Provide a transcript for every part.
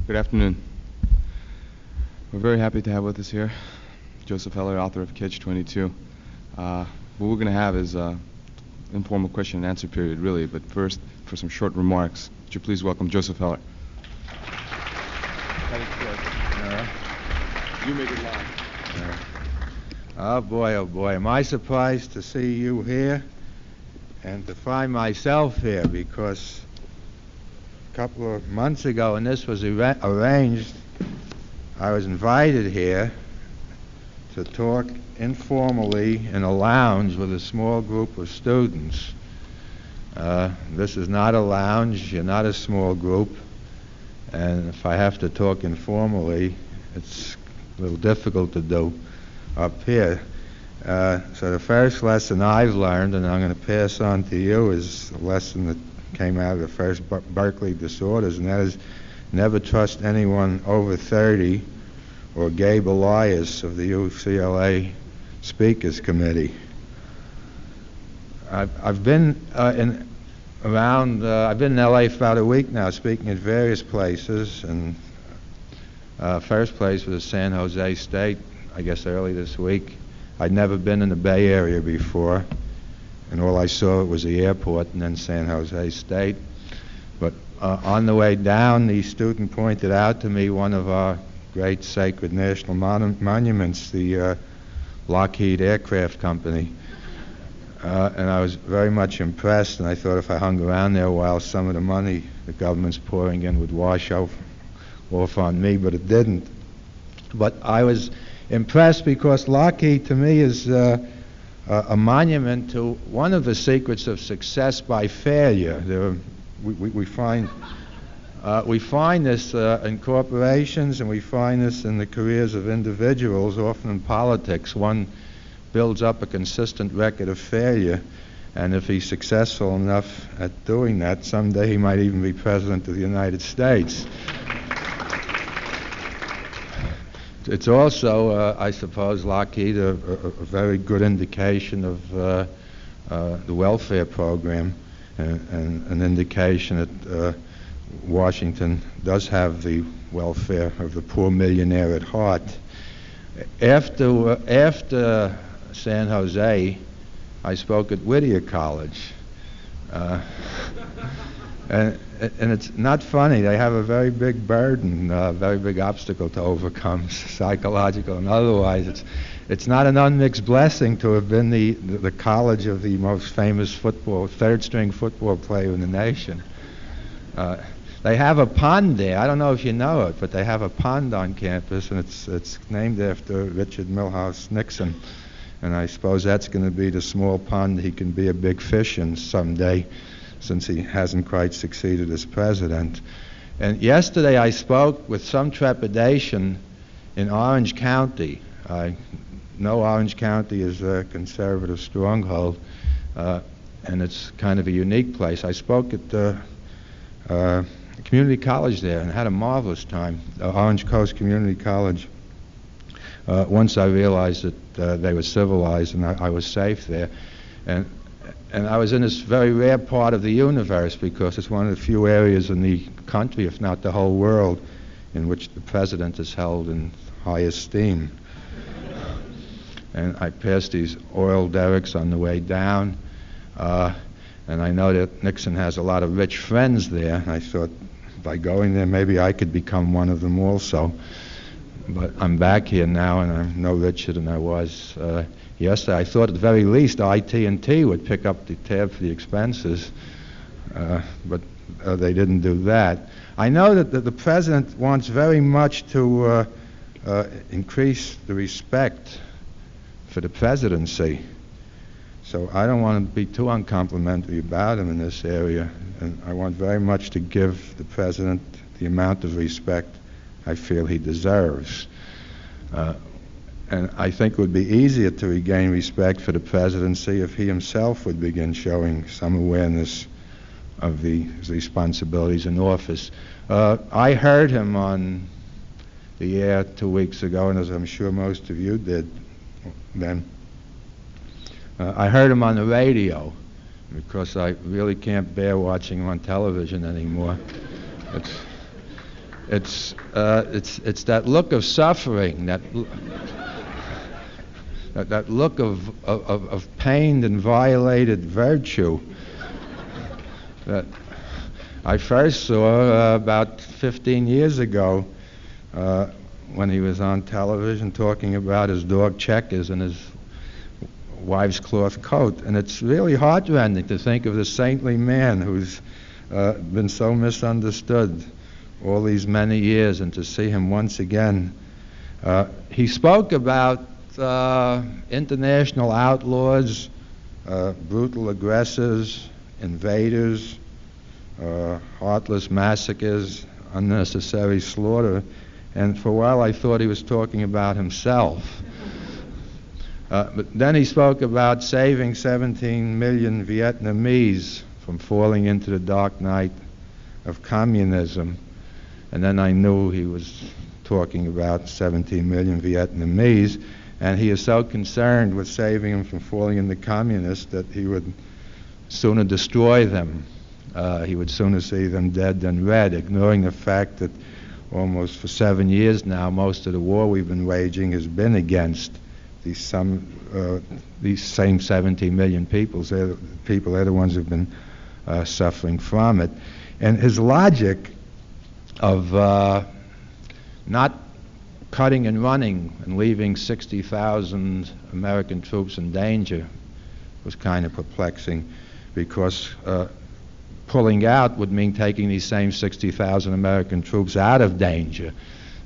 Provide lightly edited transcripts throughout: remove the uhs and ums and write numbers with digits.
Good afternoon. We're very happy to have with us here Joseph Heller, author of Catch 22. What we're going to have is an informal question and answer period, really, but first, for some short remarks, would you please welcome Joseph Heller? You made it live. Oh boy, am I surprised to see you here and to find myself here, because a couple of months ago, when this was arranged, I was invited here to talk informally in a lounge with a small group of students. This is not a lounge, you're not a small group, and if I have to talk informally, it's a little difficult to do up here. So the first lesson I've learned, and I'm going to pass on to you, is a lesson that came out of the first Berkeley disorders, and that is never trust anyone over 30 or Gabe Elias of the UCLA Speakers Committee. I've been in LA for about a week now, speaking at various places, and first place was San Jose State, I guess early this week. I'd never been in the Bay Area before, and all I saw was the airport and then San Jose State. But on the way down, the student pointed out to me one of our great sacred national monuments, the Lockheed Aircraft Company. And I was very much impressed, and I thought if I hung around there a while, some of the money the government's pouring in would wash off on me, but it didn't. But I was impressed because Lockheed, to me, is a monument to one of the secrets of success by failure. We find this in corporations, and we find this in the careers of individuals, often in politics. One builds up a consistent record of failure, and if he's successful enough at doing that, someday he might even be President of the United States. It's also, I suppose, Lockheed, a very good indication of the welfare program, and an indication that Washington does have the welfare of the poor millionaire at heart. After San Jose, I spoke at Whittier College. And it's not funny. They have a very big burden, a very big obstacle to overcome, psychological and otherwise. It's not an unmixed blessing to have been the college of the most famous third-string football player in the nation. They have a pond there. I don't know if you know it, but they have a pond on campus, and it's named after Richard Milhouse Nixon. And I suppose that's going to be the small pond he can be a big fish in someday, since he hasn't quite succeeded as president. And yesterday I spoke with some trepidation in Orange County. I know Orange County is a conservative stronghold, and it's kind of a unique place. I spoke at the community college there and had a marvelous time, Orange Coast Community College. Once I realized that they were civilized and I was safe there. And I was in this very rare part of the universe, because it's one of the few areas in the country, if not the whole world, in which the president is held in high esteem. And I passed these oil derricks on the way down, and I know that Nixon has a lot of rich friends there. And I thought, by going there, maybe I could become one of them also. But I'm back here now, and I'm no richer than I was yesterday. I thought at the very least IT&T would pick up the tab for the expenses, but they didn't do that. I know that the president wants very much to increase the respect for the presidency. So I don't want to be too uncomplimentary about him in this area, and I want very much to give the president the amount of respect I feel he deserves. And I think it would be easier to regain respect for the presidency if he himself would begin showing some awareness of his responsibilities in office. I heard him on the air 2 weeks ago, and as I'm sure most of you did then, I heard him on the radio, because I really can't bear watching him on television anymore. It's that look of suffering, that look of pained and violated virtue that I first saw about 15 years ago when he was on television talking about his dog Checkers and his wife's cloth coat. And it's really heartrending to think of this saintly man who's been so misunderstood all these many years, and to see him once again. He spoke about international outlaws, brutal aggressors, invaders, heartless massacres, unnecessary slaughter, and for a while I thought he was talking about himself. But then he spoke about saving 17 million Vietnamese from falling into the dark night of communism, and then I knew he was talking about 17 million Vietnamese, and he is so concerned with saving them from falling into communists that he would sooner destroy them. He would sooner see them dead than red, ignoring the fact that almost for 7 years now, most of the war we've been waging has been against these same 17 million people. They're the ones who've been suffering from it. And his logic of not cutting and running and leaving 60,000 American troops in danger was kind of perplexing, because pulling out would mean taking these same 60,000 American troops out of danger.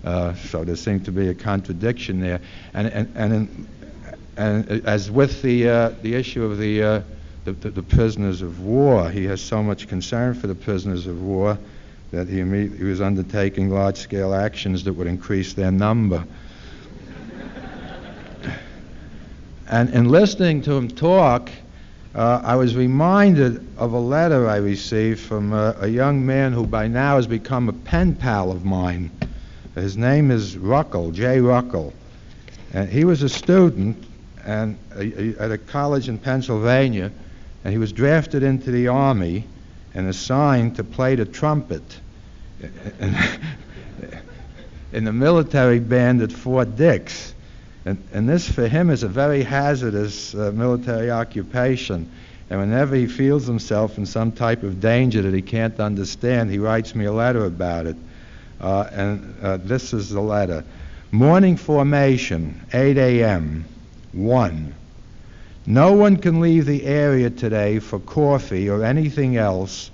So there seemed to be a contradiction there. And as with the issue of the prisoners of war, he has so much concern for the prisoners of war that he was undertaking large-scale actions that would increase their number. And in listening to him talk, I was reminded of a letter I received from a young man who by now has become a pen pal of mine. His name is Ruckel, Jay Ruckel. And he was a student at a college in Pennsylvania, and he was drafted into the Army and assigned to play the trumpet in the military band at Fort Dix. And this for him is a very hazardous military occupation. And whenever he feels himself in some type of danger that he can't understand, he writes me a letter about it. This is the letter. Morning formation, 8 a.m. 1. No one can leave the area today for coffee or anything else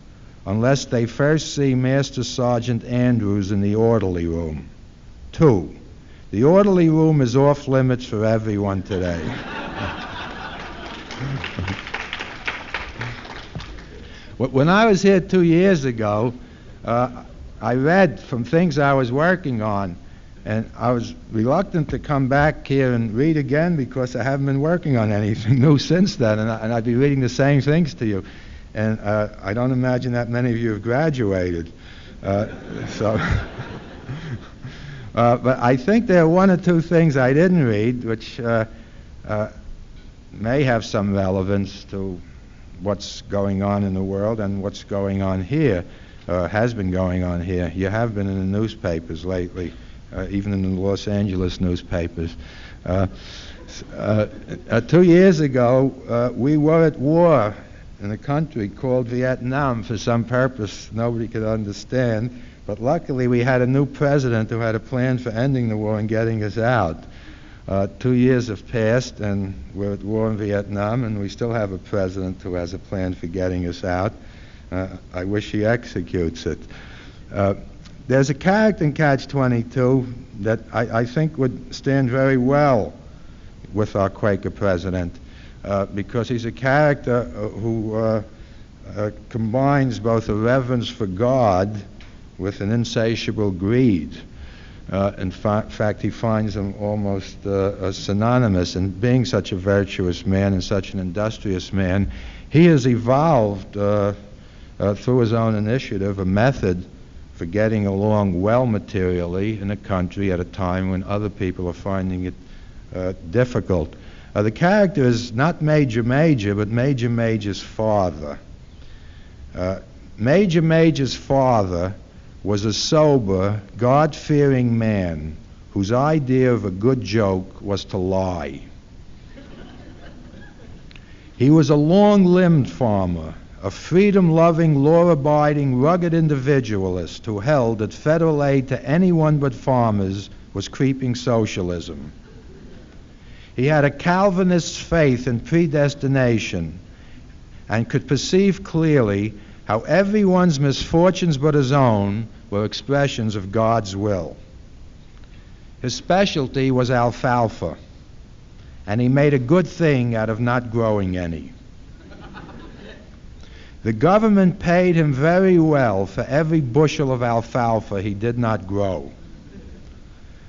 unless they first see Master Sergeant Andrews in the orderly room. 2. The orderly room is off limits for everyone today. When I was here 2 years ago, I read from things I was working on, and I was reluctant to come back here and read again because I haven't been working on anything new since then, and I'd be reading the same things to you. And I don't imagine that many of you have graduated. But I think there are one or two things I didn't read which may have some relevance to what's going on in the world and what's going on here, has been going on here. You have been in the newspapers lately, even in the Los Angeles newspapers. 2 years ago, we were at war in a country called Vietnam for some purpose nobody could understand. But luckily, we had a new president who had a plan for ending the war and getting us out. 2 years have passed, and we're at war in Vietnam, and we still have a president who has a plan for getting us out. I wish he executes it. There's a character in Catch-22 that I think would stand very well with our Quaker president, because he's a character who combines both a reverence for God with an insatiable greed. In fact, he finds them almost synonymous. And being such a virtuous man and such an industrious man, he has evolved through his own initiative a method for getting along well materially in a country at a time when other people are finding it difficult. The character is not Major Major, but Major Major's father. Major Major's father was a sober, God-fearing man whose idea of a good joke was to lie. He was a long-limbed farmer, a freedom-loving, law-abiding, rugged individualist who held that federal aid to anyone but farmers was creeping socialism. He had a Calvinist faith in predestination and could perceive clearly how everyone's misfortunes but his own were expressions of God's will. His specialty was alfalfa, and he made a good thing out of not growing any. The government paid him very well for every bushel of alfalfa he did not grow.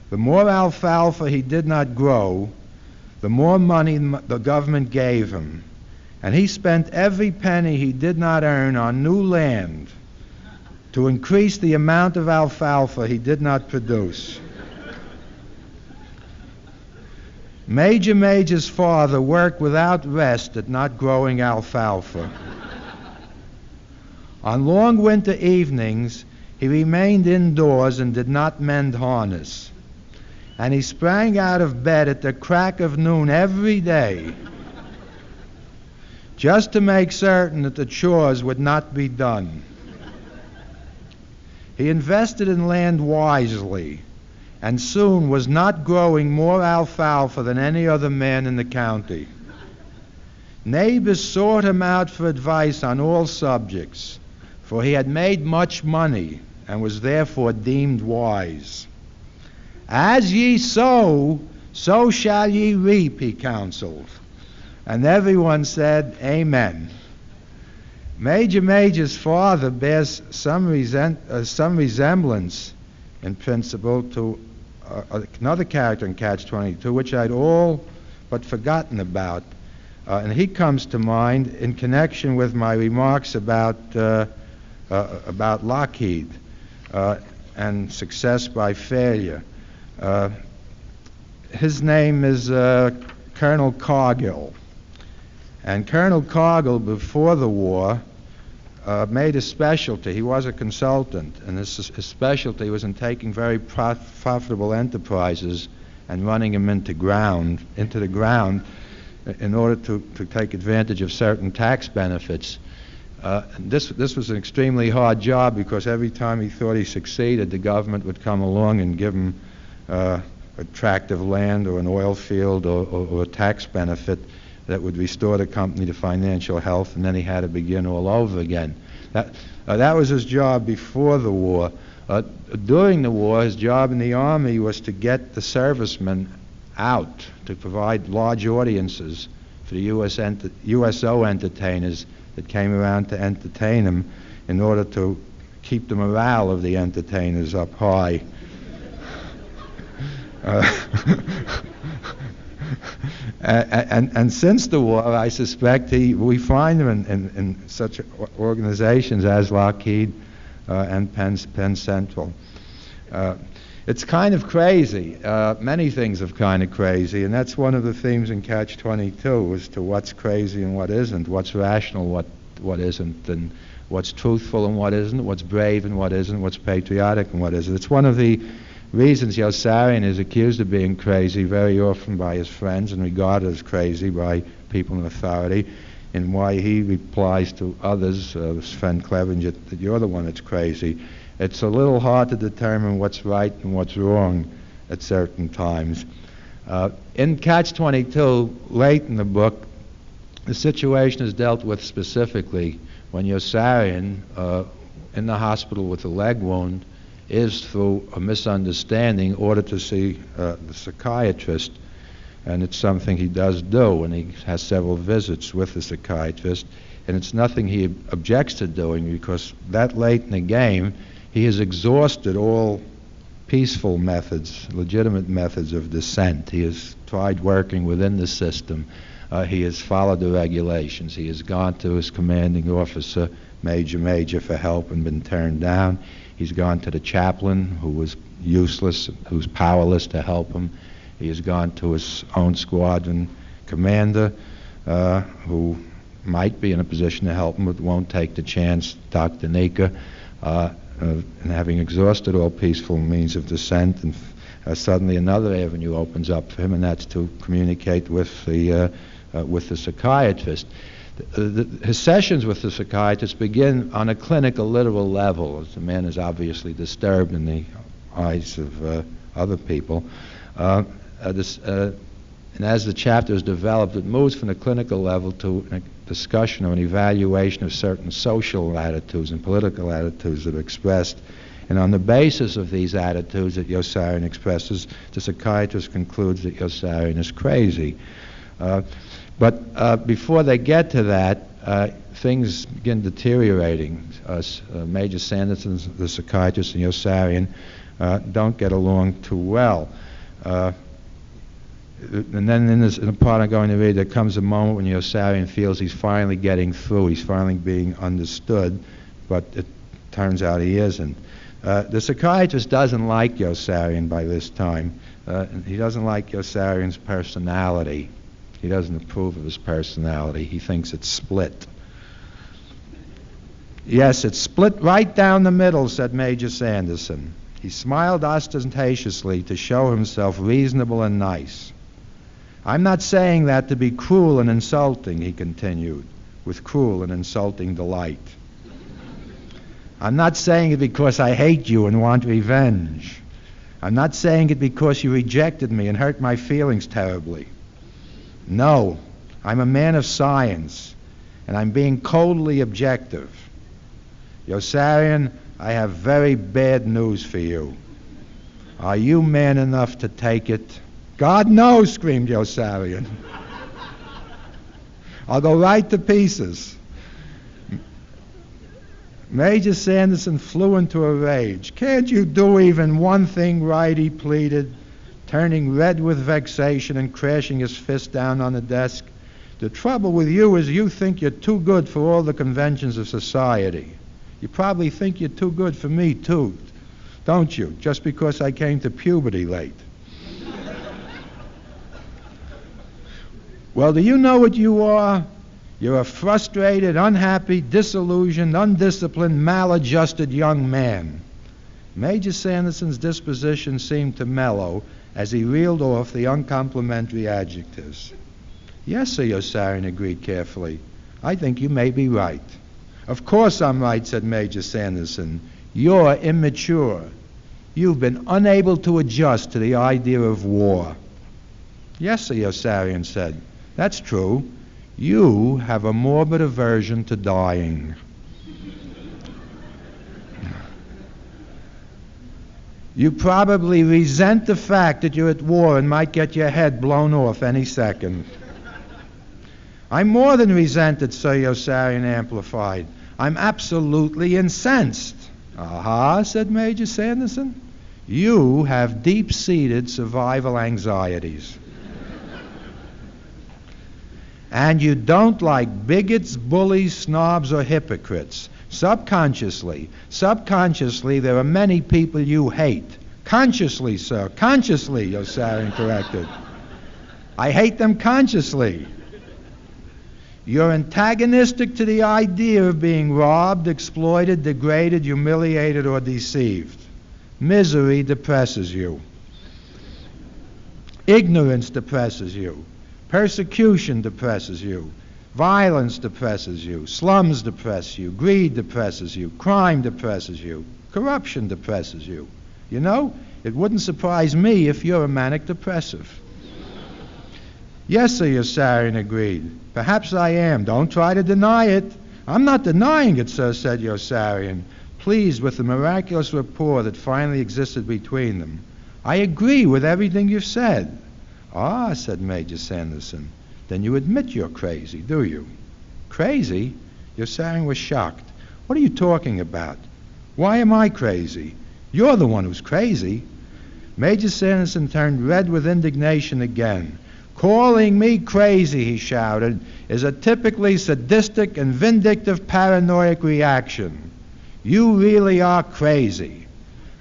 The more alfalfa he did not grow, the more money the government gave him, and he spent every penny he did not earn on new land to increase the amount of alfalfa he did not produce. Major's father worked without rest at not growing alfalfa. On long winter evenings, he remained indoors and did not mend harness. And he sprang out of bed at the crack of noon every day just to make certain that the chores would not be done. He invested in land wisely and soon was not growing more alfalfa than any other man in the county. Neighbors sought him out for advice on all subjects, for he had made much money and was therefore deemed wise. As ye sow, so shall ye reap, he counseled. And everyone said, Amen. Major's father bears some resemblance in principle to another character in Catch-22, which I'd all but forgotten about. And he comes to mind in connection with my remarks about Lockheed and success by failure. His name is Colonel Cargill. And Colonel Cargill, before the war, made a specialty. He was a consultant, and his specialty was in taking very profitable enterprises and running them into the ground in order to take advantage of certain tax benefits. This was an extremely hard job because every time he thought he succeeded, the government would come along and give him a tract of land or an oil field or a tax benefit that would restore the company to financial health, and then he had to begin all over again. That was his job before the war. During the war, his job in the Army was to get the servicemen out, to provide large audiences for the USO entertainers that came around to entertain him in order to keep the morale of the entertainers up high. And since the war, I suspect we find him in such organizations as Lockheed and Penn Central. It's kind of crazy. Many things are kind of crazy, and that's one of the themes in Catch-22 as to what's crazy and what isn't, what's rational, what isn't, and what's truthful and what isn't, what's brave and what isn't, what's patriotic and what isn't. It's one of the reasons Yossarian is accused of being crazy very often by his friends and regarded as crazy by people in authority, and why he replies to others, his friend Clevenger, that you're the one that's crazy. It's a little hard to determine what's right and what's wrong at certain times. In Catch-22, late in the book, the situation is dealt with specifically when Yossarian, in the hospital with a leg wound, is, through a misunderstanding, ordered to see the psychiatrist, and it's something he does do, and he has several visits with the psychiatrist, and it's nothing he objects to doing, because that late in the game, he has exhausted all peaceful methods, legitimate methods of dissent. He has tried working within the system. He has followed the regulations. He has gone to his commanding officer, Major, for help and been turned down. He's gone to the chaplain, who was useless, who's powerless to help him. He has gone to his own squadron commander, who might be in a position to help him but won't take the chance, Dr. Nika. and having exhausted all peaceful means of dissent, and suddenly another avenue opens up for him, and that's to communicate with the psychiatrist. His sessions with the psychiatrist begin on a clinical, literal level, as the man is obviously disturbed in the eyes of other people. And as the chapter is developed, it moves from the clinical level to a discussion or an evaluation of certain social attitudes and political attitudes that are expressed. And on the basis of these attitudes that Yossarian expresses, the psychiatrist concludes that Yossarian is crazy. But before they get to that, things begin deteriorating. Major Sanderson, the psychiatrist, and Yossarian don't get along too well. And then in the part I'm going to read, there comes a moment when Yossarian feels he's finally getting through, he's finally being understood, but it turns out he isn't. The psychiatrist doesn't like Yossarian by this time. He doesn't like Yossarian's personality. He doesn't approve of his personality. He thinks it's split. Yes, it's split right down the middle, said Major Sanderson. He smiled ostentatiously to show himself reasonable and nice. I'm not saying that to be cruel and insulting, he continued, with cruel and insulting delight. I'm not saying it because I hate you and want revenge. I'm not saying it because you rejected me and hurt my feelings terribly. No, I'm a man of science, and I'm being coldly objective. Yossarian, I have very bad news for you. Are you man enough to take it? God knows, screamed Yossarian. I'll go right to pieces. Major Sanderson flew into a rage. Can't you do even one thing right, he pleaded, turning red with vexation and crashing his fist down on the desk. The trouble with you is you think you're too good for all the conventions of society. You probably think you're too good for me, too, don't you? Just because I came to puberty late. Well, do you know what you are? You're a frustrated, unhappy, disillusioned, undisciplined, maladjusted young man. Major Sanderson's disposition seemed to mellow as he reeled off the uncomplimentary adjectives. Yes, sir, Yossarian agreed carefully. I think you may be right. Of course I'm right, said Major Sanderson. You're immature. You've been unable to adjust to the idea of war. Yes, sir, Yossarian said. That's true. You have a morbid aversion to dying. You probably resent the fact that you're at war and might get your head blown off any second. I'm more than resented, Sir, Yossarian amplified. I'm absolutely incensed. Aha, said Major Sanderson. You have deep-seated survival anxieties. And you don't like bigots, bullies, snobs, or hypocrites. Subconsciously, there are many people you hate. Consciously, sir, consciously, Yossarian corrected. I hate them consciously. You're antagonistic to the idea of being robbed, exploited, degraded, humiliated, or deceived. Misery depresses you. Ignorance depresses you. Persecution depresses you. Violence depresses you. Slums depress you. Greed depresses you. Crime depresses you. Corruption depresses you. You know, it wouldn't surprise me if you're a manic depressive. Yes, sir, Yossarian agreed. Perhaps I am. Don't try to deny it. I'm not denying it, sir, said Yossarian, pleased with the miraculous rapport that finally existed between them. I agree with everything you've said. Ah, said Major Sanderson, then you admit you're crazy, do you? Crazy? Yossarian was shocked. What are you talking about? Why am I crazy? You're the one who's crazy. Major Sanderson turned red with indignation again. Calling me crazy, he shouted, is a typically sadistic and vindictive paranoid reaction. You really are crazy.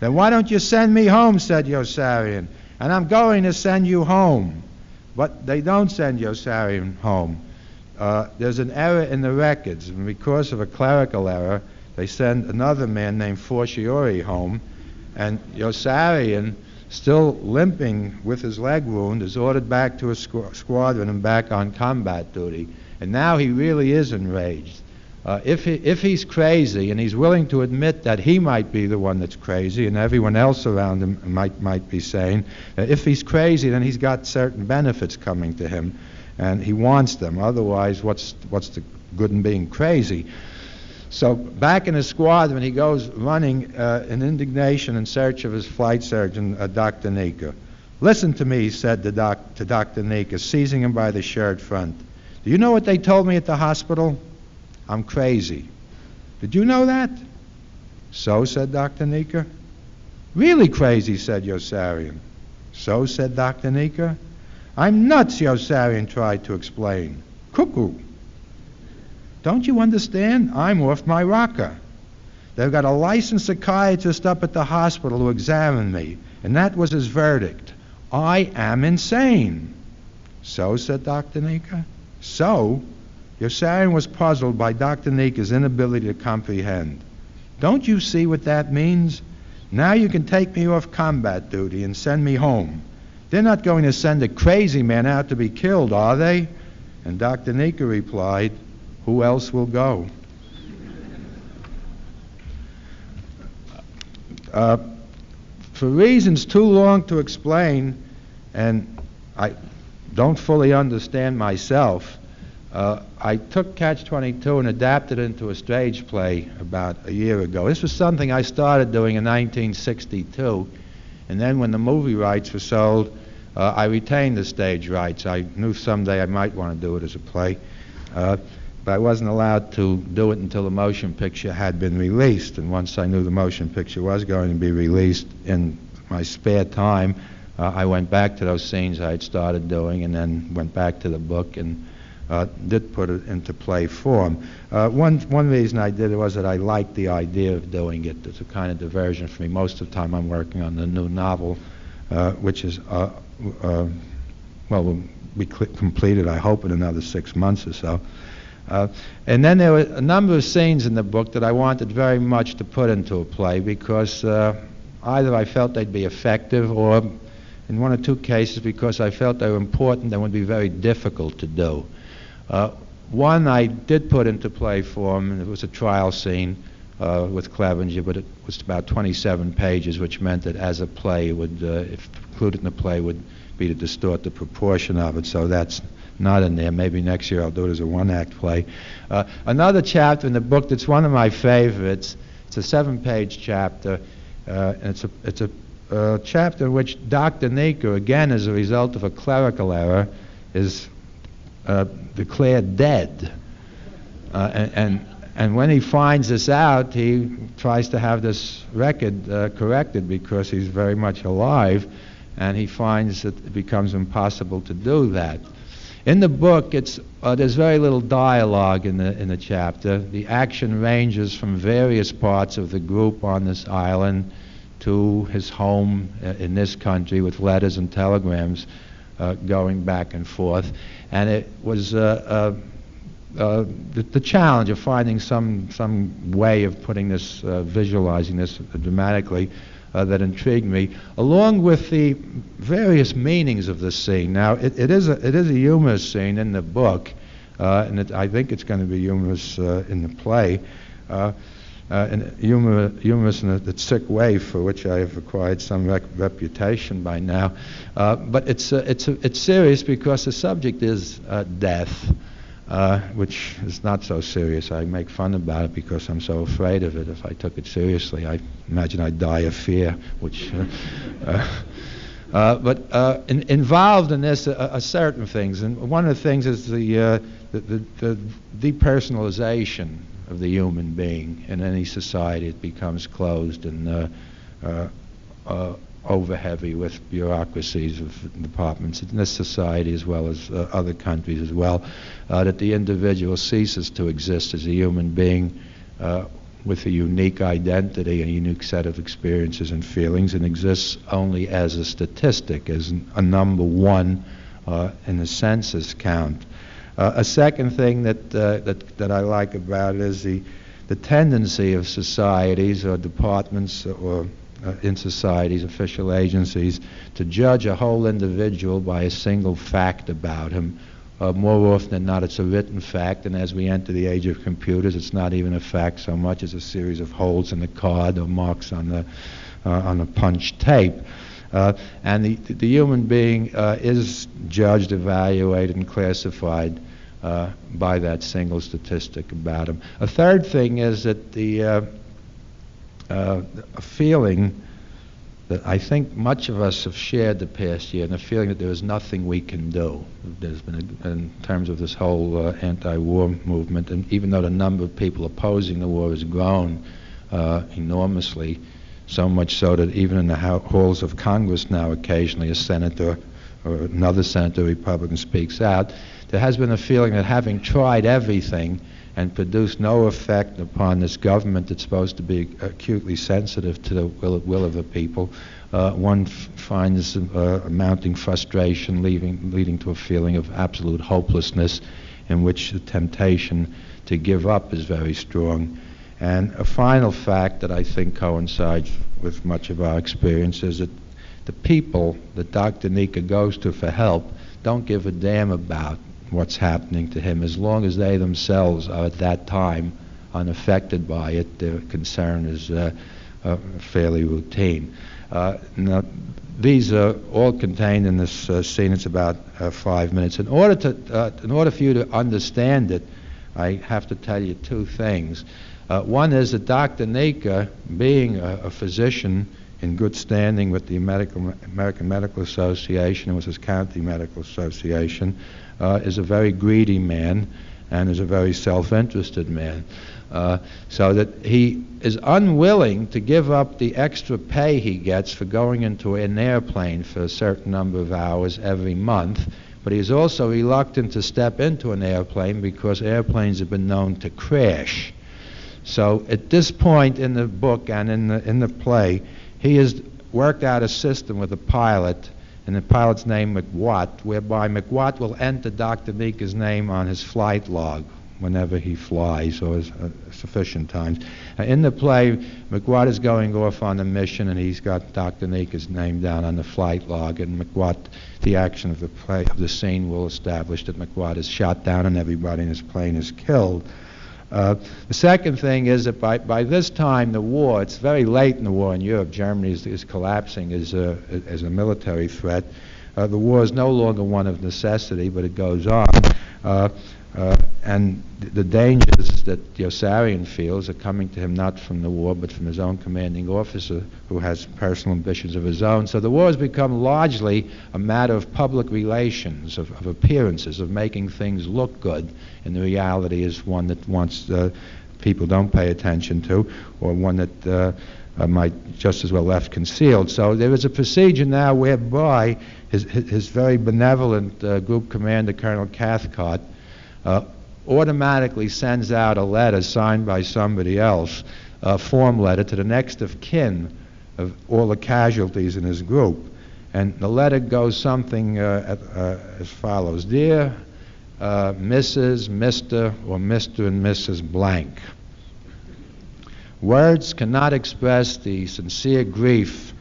Then why don't you send me home, said Yossarian. And I'm going to send you home. But they don't send Yossarian home. There's an error in the records, and because of a clerical error, They send another man named Forcieri home, and Yossarian, still limping with his leg wound, is ordered back to his squadron and back on combat duty. And now he really is enraged. If he's crazy, and he's willing to admit that he might be the one that's crazy, and everyone else around him might be sane, if he's crazy, then he's got certain benefits coming to him, and he wants them. Otherwise, what's the good in being crazy? So back in his squadron, he goes running in indignation in search of his flight surgeon, Dr. Nika. "Listen to me," he said to Dr. Nika, seizing him by the shirt front. "Do you know what they told me at the hospital? I'm crazy. Did you know that?" "So," said Dr. Nika. "Really crazy," said Yossarian. "So," said Dr. Nika. "I'm nuts," Yossarian tried to explain. "Cuckoo. Don't you understand? I'm off my rocker. They've got a licensed psychiatrist up at the hospital who examined me, and that was his verdict. I am insane." "So," said Dr. Nika. "So?" Yossarian was puzzled by Dr. Nika's inability to comprehend. "Don't you see what that means? Now you can take me off combat duty and send me home. They're not going to send a crazy man out to be killed, are they?" And Dr. Nika replied, "Who else will go?" For reasons too long to explain, and I don't fully understand myself, I took Catch-22 and adapted it into a stage play about a year ago. This was something I started doing in 1962, and then when the movie rights were sold, I retained the stage rights. I knew someday I might want to do it as a play, but I wasn't allowed to do it until the motion picture had been released. And once I knew the motion picture was going to be released, in my spare time, I went back to those scenes I had started doing, and then went back to the book and did put it into play form. One reason I did it was that I liked the idea of doing it. It's a kind of diversion for me. Most of the time I'm working on the new novel, which is, will be completed, I hope, in another 6 months or so. And then there were a number of scenes in the book that I wanted very much to put into a play because either I felt they'd be effective, or in one or two cases because I felt they were important and would be very difficult to do. One I did put into play form, and it was a trial scene with Clevenger, but it was about 27 pages, which meant that as a play, it would, if included in the play, would be to distort the proportion of it, so that's not in there. Maybe next year I'll do it as a one-act play. Another chapter in the book that's one of my favorites, it's a 7-page chapter, and it's a chapter in which Dr. Nika, again as a result of a clerical error, is declared dead. And when he finds this out, he tries to have this record corrected because he's very much alive, and he finds that it becomes impossible to do that. In the book, there's very little dialogue in the chapter. The action ranges from various parts of the group on this island to his home in this country, with letters and telegrams going back and forth. And it was the challenge of finding some way of putting this, visualizing this dramatically, that intrigued me, along with the various meanings of the scene. Now, it is a humorous scene in the book, and I think it's going to be humorous in the play, and humorous in a sick way for which I have acquired some reputation by now. But it's serious because the subject is death, which is not so serious. I make fun about it because I'm so afraid of it. If I took it seriously, I imagine I'd die of fear, which... but involved in this are certain things, and one of the things is the depersonalization of the human being. In any society, it becomes closed and over-heavy with bureaucracies of departments in this society as well as other countries as well, that the individual ceases to exist as a human being with a unique identity and a unique set of experiences and feelings, and exists only as a statistic, as a number one in the census count. A second thing that I like about it is the tendency of societies or departments or in societies, official agencies, to judge a whole individual by a single fact about him. More often than not, it's a written fact, and as we enter the age of computers, it's not even a fact so much as a series of holes in the card or marks on the punched tape. And the human being is judged, evaluated, and classified by that single statistic about him. A third thing is that a feeling that I think much of us have shared the past year, and the feeling that there is nothing we can do. There's been, in terms of this whole anti-war movement, and even though the number of people opposing the war has grown enormously, so much so that even in the halls of Congress now, occasionally a senator or another senator Republican speaks out, there has been a feeling that having tried everything and produced no effect upon this government that's supposed to be acutely sensitive to the will of the people, one finds a mounting frustration leading to a feeling of absolute hopelessness in which the temptation to give up is very strong. And a final fact that I think coincides with much of our experience is that the people that Dr. Nika goes to for help don't give a damn about what's happening to him as long as they themselves are at that time unaffected by it. Their concern is fairly routine. Now, these are all contained in this scene. It's about 5 minutes. In order for you to understand it, I have to tell you two things. One is that Dr. Nika, being a physician in good standing with the American Medical Association and with his county medical association, is a very greedy man and is a very self-interested man. So that he is unwilling to give up the extra pay he gets for going into an airplane for a certain number of hours every month, but he is also reluctant to step into an airplane because airplanes have been known to crash. So at this point in the book and in the play, he has worked out a system with a pilot, and the pilot's name McWatt, whereby McWatt will enter Dr. Nika's name on his flight log whenever he flies, or sufficient times. In the play, McWatt is going off on a mission, and he's got Dr. Nika's name down on the flight log, and McWatt, the action of the play, of the scene will establish that McWatt is shot down and everybody in his plane is killed. The second thing is that by this time the war, it's very late in the war in Europe, Germany is collapsing as a military threat. The war is no longer one of necessity, but it goes on. And the dangers that Yossarian feels are coming to him not from the war, but from his own commanding officer, who has personal ambitions of his own. So the war has become largely a matter of public relations, of appearances, of making things look good, and the reality is one that people don't pay attention to, or one that might just as well left concealed. So there is a procedure now whereby his very benevolent group commander, Colonel Cathcart, automatically sends out a letter signed by somebody else, a form letter to the next of kin of all the casualties in his group. And the letter goes something as follows: Dear Mrs., Mr., or Mr. and Mrs. Blank, words cannot express the sincere grief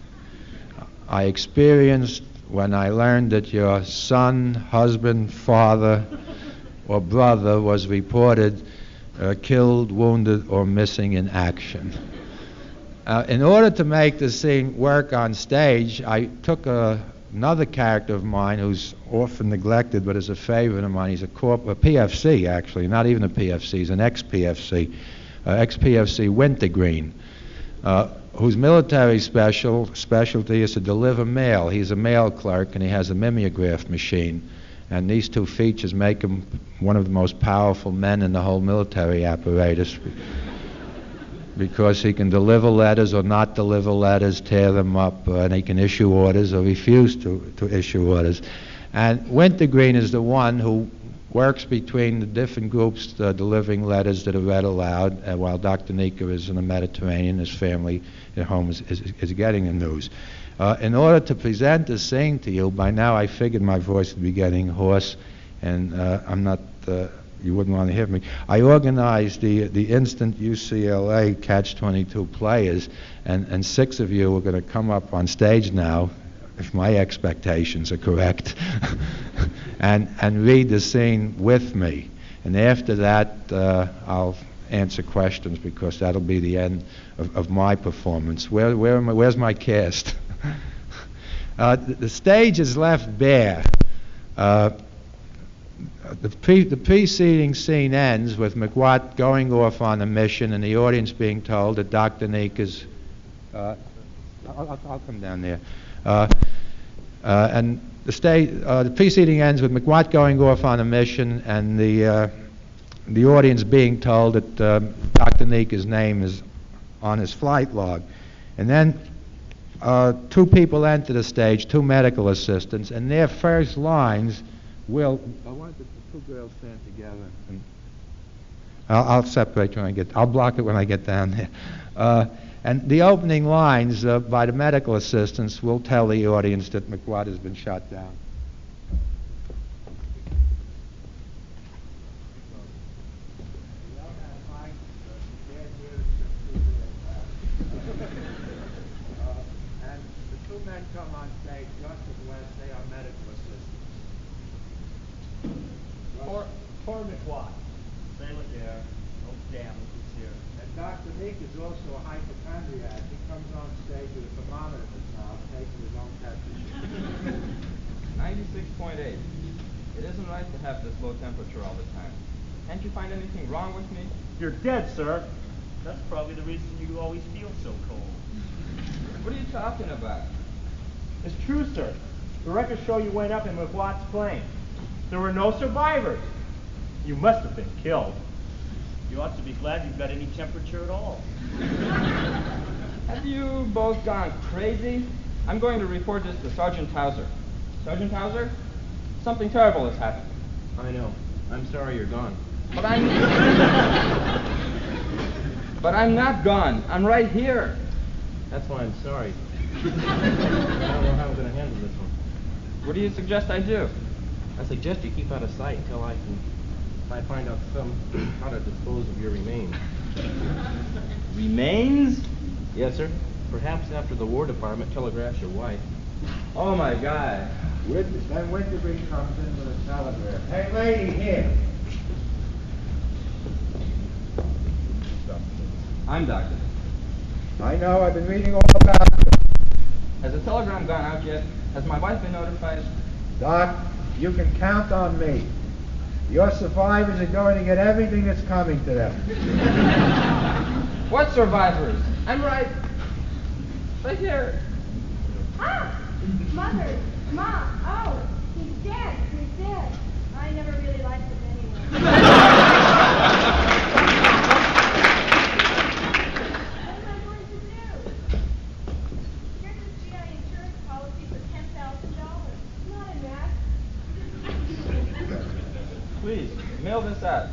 I experienced when I learned that your son, husband, father, or brother was reported killed, wounded, or missing in action. In order to make the scene work on stage, I took another character of mine who's often neglected but is a favorite of mine. He's a PFC, actually, not even a PFC, he's an ex-PFC Wintergreen, whose military specialty is to deliver mail. He's a mail clerk, and he has a mimeograph machine. And these two features make him one of the most powerful men in the whole military apparatus, because he can deliver letters or not deliver letters, tear them up, and he can issue orders or refuse to issue orders. And Wintergreen is the one who works between the different groups delivering letters that are read aloud, while Dr. Nika is in the Mediterranean. His family at home is getting the news. In order to present this scene to you, by now I figured my voice would be getting hoarse, and I'm not you wouldn't want to hear me. I organized the instant UCLA Catch-22 players, and 6 of you are going to come up on stage now, if my expectations are correct, and read the scene with me. And after that, I'll answer questions, because that'll be the end of my performance. Where's my cast? The stage is left bare. The preceding scene ends with McWatt going off on a mission and the audience being told that Dr. Neek is... I'll come down there. And the preceding ends with McWatt going off on a mission and the audience being told that Dr. Neek's name is on his flight log. And then 2 people enter the stage, 2 medical assistants, and their first lines will... I want the 2 girls stand together. And I'll separate when I'll block it when I get down there. And the opening lines by the medical assistants will tell the audience that McWatt has been shot down. Come on stage, just and West, they are medical assistants. Poor McWatt. Silent there. Oh, damn, he's here. And Dr. Neek is also a hypochondriac. He comes on stage with a thermometer in his mouth, taking his own temperature. 96.8. It isn't right to have this low temperature all the time. Can't you find anything wrong with me? You're dead, sir. That's probably the reason you always feel so cold. What are you talking about? It's true, sir. The records show you went up in McWatt's plane. There were no survivors. You must have been killed. You ought to be glad you've got any temperature at all. Have you both gone crazy? I'm going to report this to Sergeant Towser. Sergeant Towser? Something terrible has happened. I know. I'm sorry you're gone. But I'm not gone. I'm right here. That's why I'm sorry. I don't know how I'm going to handle this one. What do you suggest I do? I suggest you keep out of sight until I find out how to dispose of your remains. Remains? Yes, sir. Perhaps after the War Department telegraphs your wife. Oh, my God. Then Winterby comes in with a telegram. Hey, lady, here. I'm Doctor. I know, I've been reading all about it. Has the telegram gone out yet? Has my wife been notified? Doc, you can count on me. Your survivors are going to get everything that's coming to them. What survivors? I'm right here. Ah! Mother! Mom! Oh! He's dead! He's dead! I never really liked him anyway. What am I going to do? Here's this GI insurance policy for $10,000. Not enough. Please, mail this out.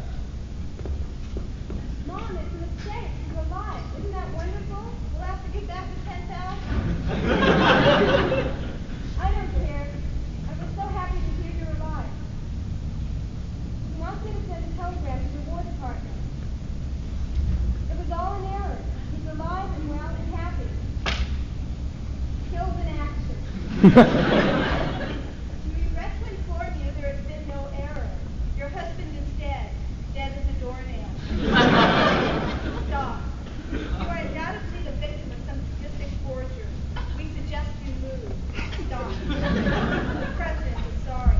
Mom, it's a mistake. He's alive. Isn't that wonderful? We'll have to give back the $10,000. I don't care. I was so happy to hear you're alive. He wants me to send a telegram to the War Department. It was all an error. He's alive and well and happy. Killed in action. We regret to inform you there has been no error. Your husband is dead. Dead as a doornail. Stop. You are undoubtedly the victim of some sadistic forgery. We suggest you move. Stop. The President is sorry.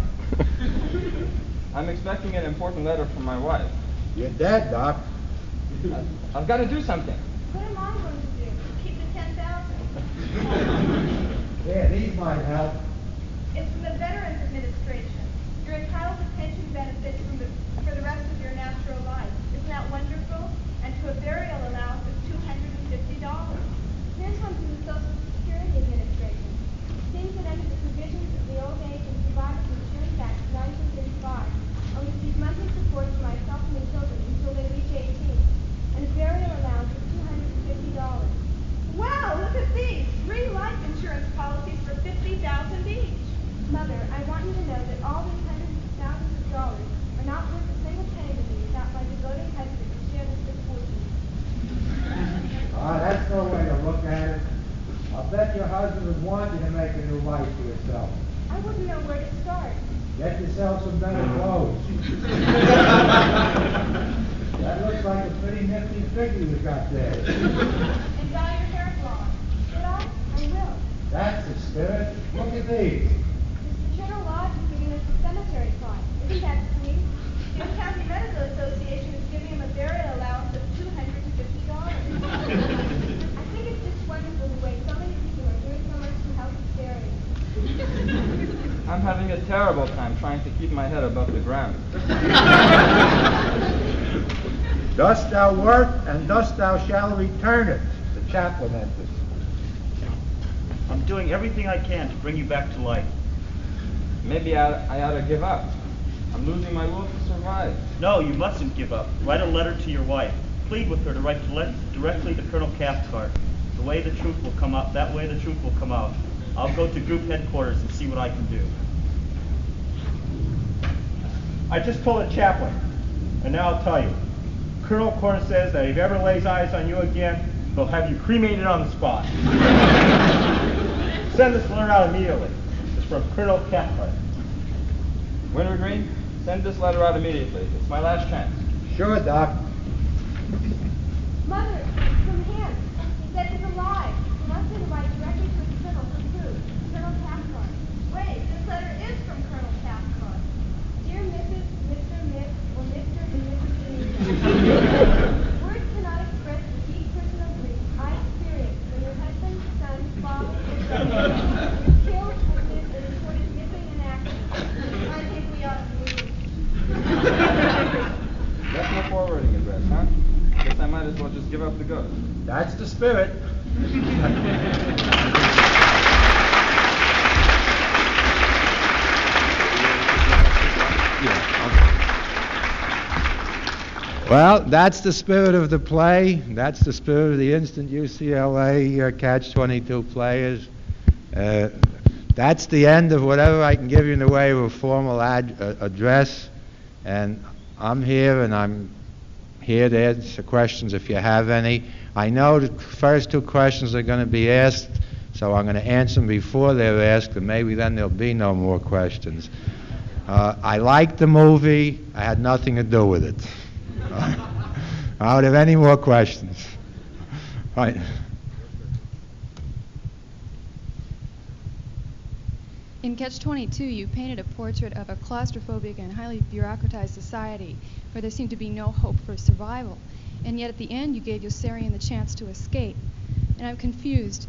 I'm expecting an important letter from my wife. You're dead, Doc. I've got to do something. What am I going to do? Keep the $10,000? Yeah, these might help. It's from the Veterans Administration. You're entitled to pension benefits for the rest of your natural life. Isn't that wonderful? And to a burial allowance of $250. Here's one from the Social Security Administration. Seems that under the provisions of the Old Age and Survivors Insurance Act of 1935, I'll receive monthly support for myself and the children until they reach 18, and a burial allowance of $250. Wow, look at these! 3 life insurance policies for $50,000 each. would want you to make a new life for yourself. I wouldn't know where to start. Get yourself some better clothes. That looks like a pretty nifty figure you got there. And dye your hair blonde. Should I? I will. That's the spirit. Look at these. Mr. Turtle Lodge is giving us a cemetery plot. Isn't that sweet? The County Medical Association is giving him a burial allowance of $250. I think it's just wonderful the way so many people are doing so much to help his burial. I'm having a terrible time trying to keep my head above the ground. Dost thou work, and thus thou shalt return it. The chaplain enters. I'm doing everything I can to bring you back to life. Maybe I ought to give up. I'm losing my will to survive. No, you mustn't give up. Write a letter to your wife. Plead with her to write directly to Colonel Cathcart. The way the truth will come out, that way the truth will come out. I'll go to group headquarters and see what I can do. I just told the chaplain, and now I'll tell you. Colonel Corner says that if he ever lays eyes on you again, he'll have you cremated on the spot. Send this letter out immediately. It's from Colonel Cathcart. Wintergreen, send this letter out immediately. It's my last chance. Sure, Doc. Mother, from him. He said he's alive. He wants me to write directly to his colonel for proof. Colonel Cathcart. Wait, this letter is from Colonel Cathcart. Dear Mrs., Mr. Miss, or Mr. and Mrs. Denise. Words cannot express the deep personal grief I experienced when your husband, son, father, and brother was killed and reported missing in action. I think we ought to move. That's no forwarding address, huh? Guess I might as well just give up the ghost. That's the spirit. Well, that's the spirit of the play. That's the spirit of the instant UCLA Catch-22 players. That's the end of whatever I can give you in the way of a formal address. And I'm here, and I'm here to answer questions if you have any. I know the first two questions are going to be asked, so I'm going to answer them before they're asked, and maybe then there'll be no more questions. I liked the movie. I had nothing to do with it. I don't have any more questions. Right. In Catch-22, you painted a portrait of a claustrophobic and highly bureaucratized society where there seemed to be no hope for survival. And yet at the end, you gave Yossarian the chance to escape. And I'm confused.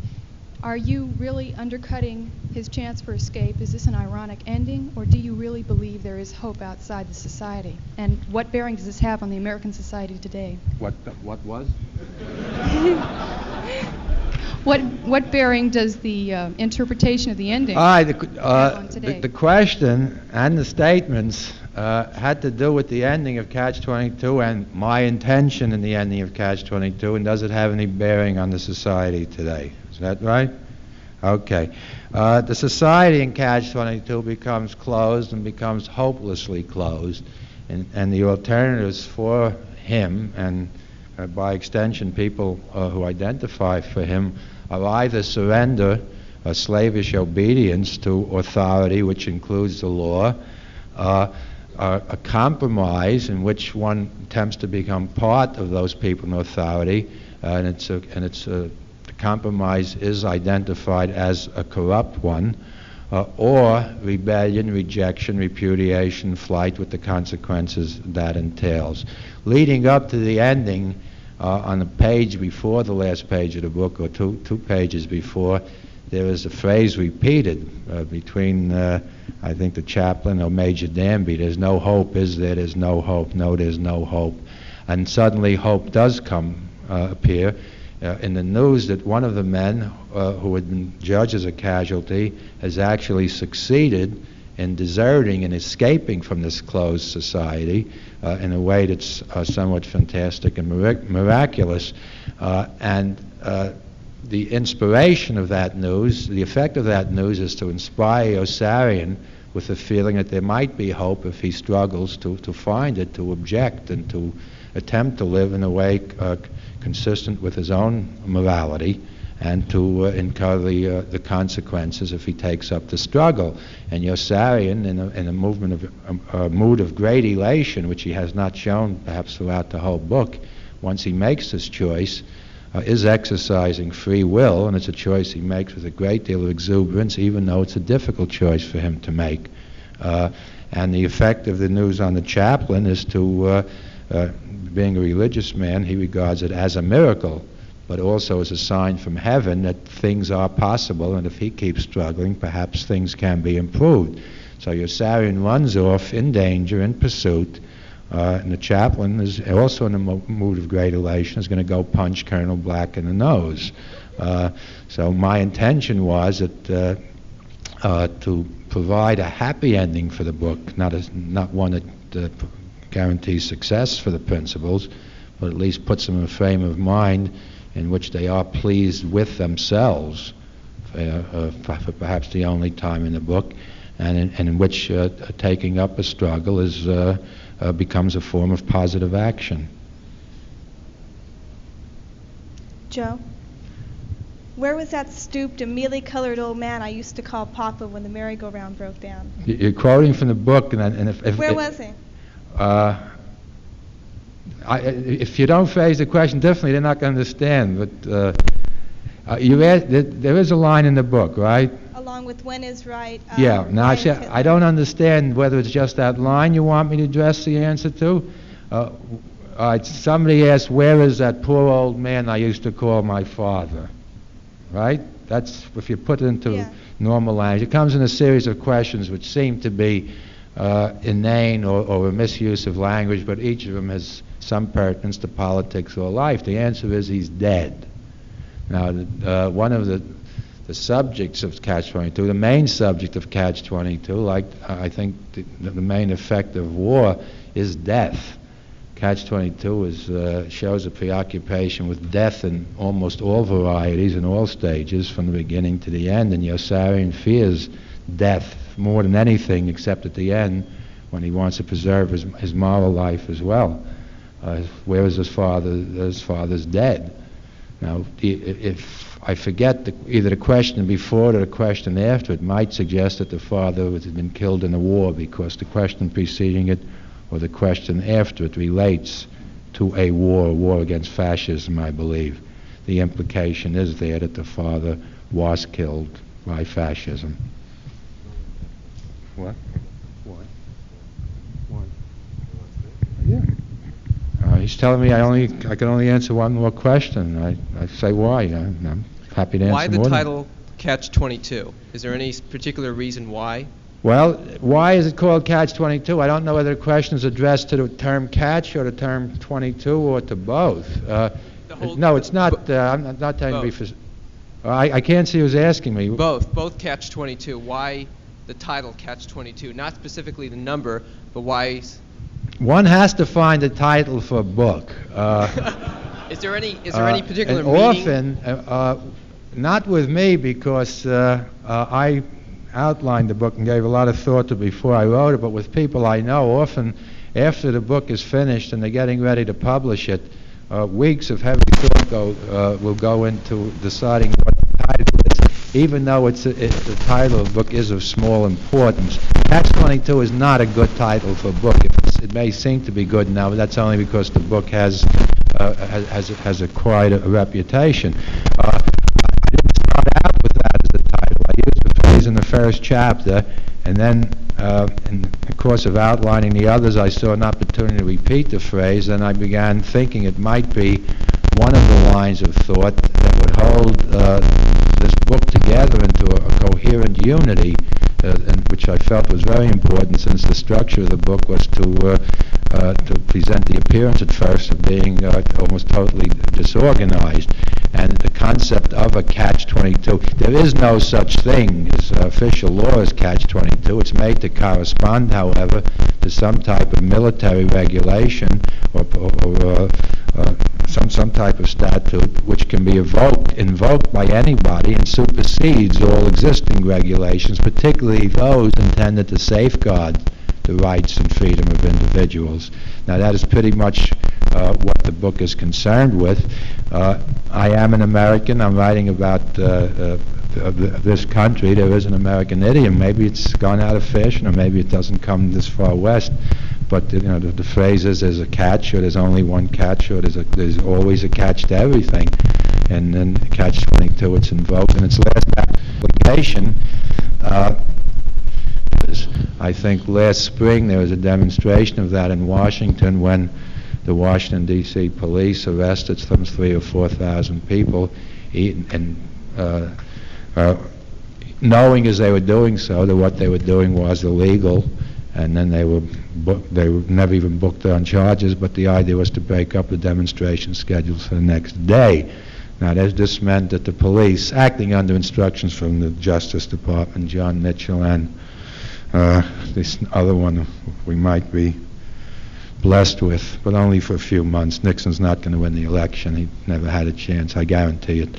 Are you really undercutting his chance for escape? Is this an ironic ending? Or do you really believe there is hope outside the society? And what bearing does this have on the American society today? What was? What bearing does the interpretation of the ending have on today? The question and the statements had to do with the ending of Catch-22 and my intention in the ending of Catch-22, and does it have any bearing on the society today? Is that right? Okay. The society in Catch-22 becomes closed and becomes hopelessly closed, and the alternatives for him, and by extension people who identify for him, are either surrender, a slavish obedience to authority, which includes the law, a compromise in which one attempts to become part of those people in authority, the compromise is identified as a corrupt one, or rebellion, rejection, repudiation, flight with the consequences that entails. Leading up to the ending, on the page before the last page of the book, or two pages before, there is a phrase repeated between, I think, the chaplain or Major Danby. There's no hope, is there? There's no hope. No, there's no hope. And suddenly hope does appear in the news that one of the men who had been judged as a casualty has actually succeeded in deserting and escaping from this closed society in a way that's somewhat fantastic and miraculous. And the inspiration of that news, the effect of that news is to inspire Yossarian with the feeling that there might be hope if he struggles to find it, to object, and to attempt to live in a way consistent with his own morality, and to incur the consequences if he takes up the struggle. And Yossarian, in a mood of great elation, which he has not shown perhaps throughout the whole book, once he makes this choice, is exercising free will, and it's a choice he makes with a great deal of exuberance, even though it's a difficult choice for him to make. And the effect of the news on the chaplain is to, being a religious man, he regards it as a miracle, but also as a sign from heaven that things are possible, and if he keeps struggling, perhaps things can be improved. So Yossarian runs off in danger, in pursuit, and the chaplain is also in a mood of great elation, is going to go punch Colonel Black in the nose. So my intention was that to provide a happy ending for the book, not one that guarantees success for the principals, but at least puts them in a frame of mind in which they are pleased with themselves, for perhaps the only time in the book, and in which taking up a struggle becomes a form of positive action. Joe, where was that stooped and mealy-colored old man I used to call Papa when the merry-go-round broke down? You're quoting from the book, and if Where was he? If you don't phrase the question differently, they're not going to understand. But there is a line in the book, right? Along with when is right. Yeah. Now I don't understand whether it's just that line you want me to address the answer to. Somebody asked, where is that poor old man I used to call my father? Right? That's, if you put it into normal language, it comes in a series of questions which seem to be inane or a misuse of language, but each of them has some pertinence to politics or life. The answer is he's dead. Now, one of the subjects of Catch-22, the main subject of Catch-22, like I think the main effect of war, is death. Catch-22 shows a preoccupation with death in almost all varieties and all stages, from the beginning to the end, and Yossarian fears death more than anything, except at the end, when he wants to preserve his moral life as well. Where is his father? His father's dead. Now, if I forget either the question before it or the question after, it might suggest that the father had been killed in a war, because the question preceding it or the question after it relates to a war against fascism, I believe. The implication is there that the father was killed by fascism. What? Yeah. He's telling me I can only answer one more question. I say why. I'm happy to answer Why the more title Catch-22? Is there any particular reason why? Well, why is it called Catch-22? I don't know whether the question is addressed to the term catch or the term 22 or to both. No, it's not. I'm not telling you. I can't see who's asking me. Both Catch-22. Why the title Catch-22? Not specifically the number, but why? One has to find a title for a book. Is there any particular and meaning? Often, not with me, because I outlined the book and gave a lot of thought to it before I wrote it, but with people I know, often after the book is finished and they're getting ready to publish it, weeks of heavy thought will go into deciding what the title is, even though the title of the book is of small importance. Catch-22 is not a good title for a book. It may seem to be good now, but that's only because the book has acquired a reputation. I didn't start out with that as the title. I used the phrase in the first chapter, and then in the course of outlining the others, I saw an opportunity to repeat the phrase, and I began thinking it might be one of the lines of thought that would hold this book together into a coherent unity, and which I felt was very important, since the structure of the book was to present the appearance at first of being almost totally disorganized. And the concept of a Catch-22, there is no such thing as official law as Catch-22. It's made to correspond, however, to some type of military regulation or some type of statute which can be invoked by anybody and supersedes all existing regulations, particularly those intended to safeguard the rights and freedom of individuals. Now, that is pretty much what the book is concerned with. I am an American. I'm writing about this country. There is an American idiom. Maybe it's gone out of fashion, or maybe it doesn't come this far west. But the phrase is there's a catch, or there's only one catch, or there's always a catch to everything. And then catch-22, it's invoked in its last application. I think last spring there was a demonstration of that in Washington when the Washington, D.C. police arrested some 3,000 or 4,000 people, knowing as they were doing so that what they were doing was illegal, and then they were never even booked on charges, but the idea was to break up the demonstration schedules for the next day. Now, this meant that the police, acting under instructions from the Justice Department, John Mitchell, and this other one we might be blessed with, but only for a few months. Nixon's not going to win the election. He never had a chance, I guarantee it.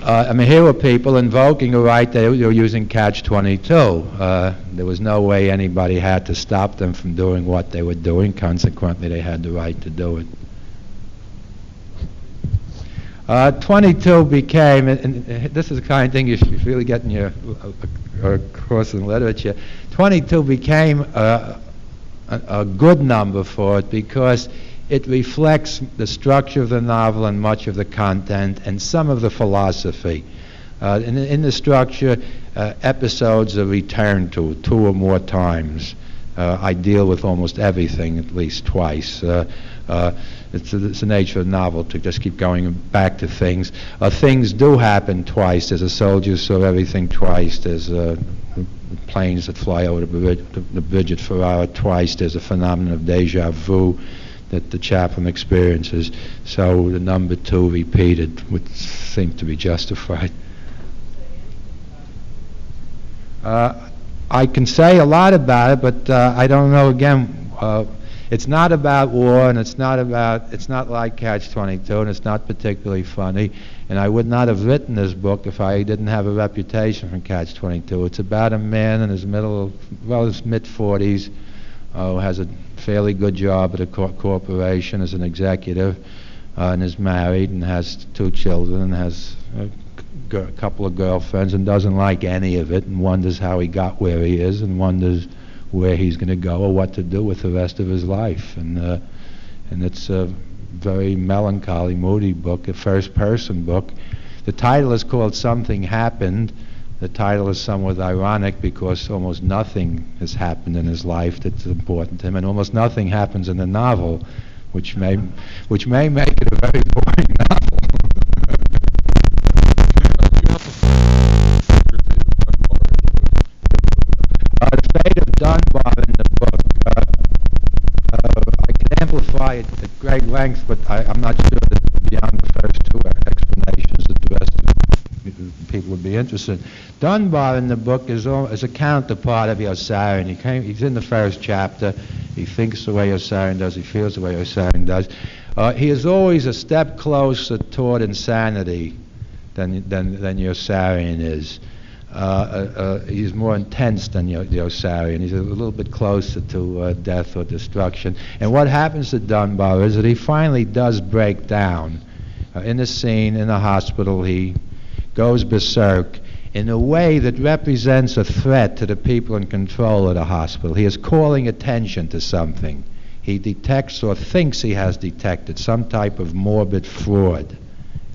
I mean, here were people invoking a right. They were using catch-22. There was no way anybody had to stop them from doing what they were doing. Consequently, they had the right to do it. 22 became, and this is the kind of thing you should really get in your course in literature, 22 became a good number for it because it reflects the structure of the novel and much of the content and some of the philosophy. In the structure, episodes are returned to 2 or more times. I deal with almost everything at least twice. It's the nature of the novel to just keep going back to things. Things do happen twice. There's a soldier who saw everything twice. There's planes that fly over the bridge at Ferrara twice. There's a phenomenon of deja vu that the chaplain experiences. So the number 2 repeated would seem to be justified. I can say a lot about it, but I don't know, again, it's not about war, and it's not like Catch-22, and it's not particularly funny, and I would not have written this book if I didn't have a reputation from Catch-22. It's about a man in his mid-40s who has a fairly good job at a corporation as an executive, and is married and has 2 children and has a couple of girlfriends and doesn't like any of it and wonders how he got where he is and wonders where he's going to go or what to do with the rest of his life. And it's a very melancholy, moody book, a first-person book. The title is called Something Happened. The title is somewhat ironic because almost nothing has happened in his life that's important to him, and almost nothing happens in the novel, which may make it a very boring novel. The fate of Dunbar in the book, I can amplify it at great length, but I'm not sure that beyond the first 2 explanations that the rest of people would be interested. Dunbar in the book is a counterpart of Yossarian. He's in the first chapter. He thinks the way Yossarian does. He feels the way Yossarian does. He is always a step closer toward insanity than Yossarian is. He's more intense than Yossarian. He's a little bit closer to death or destruction. And what happens to Dunbar is that he finally does break down. In the scene in the hospital, he goes berserk in a way that represents a threat to the people in control of the hospital. He is calling attention to something. He detects or thinks he has detected some type of morbid fraud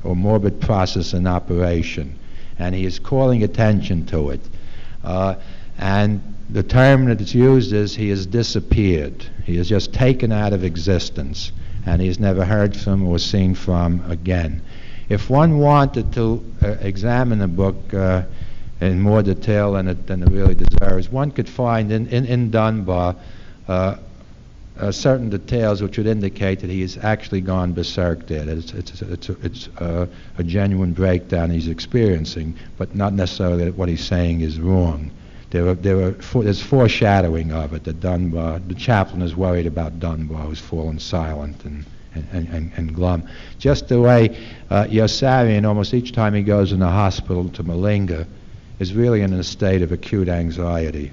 or morbid process in operation, and he is calling attention to it. And the term that is used is he has disappeared. He is just taken out of existence, and he is never heard from or seen from again. If one wanted to examine the book in more detail than it really deserves, one could find in Dunbar certain details which would indicate that he has actually gone berserk there. It's a genuine breakdown he's experiencing, but not necessarily that what he's saying is wrong. There's foreshadowing of it, that Dunbar, the chaplain is worried about Dunbar, who's fallen silent and glum. Just the way Yossarian, almost each time he goes in the hospital to Malinga, is really in a state of acute anxiety.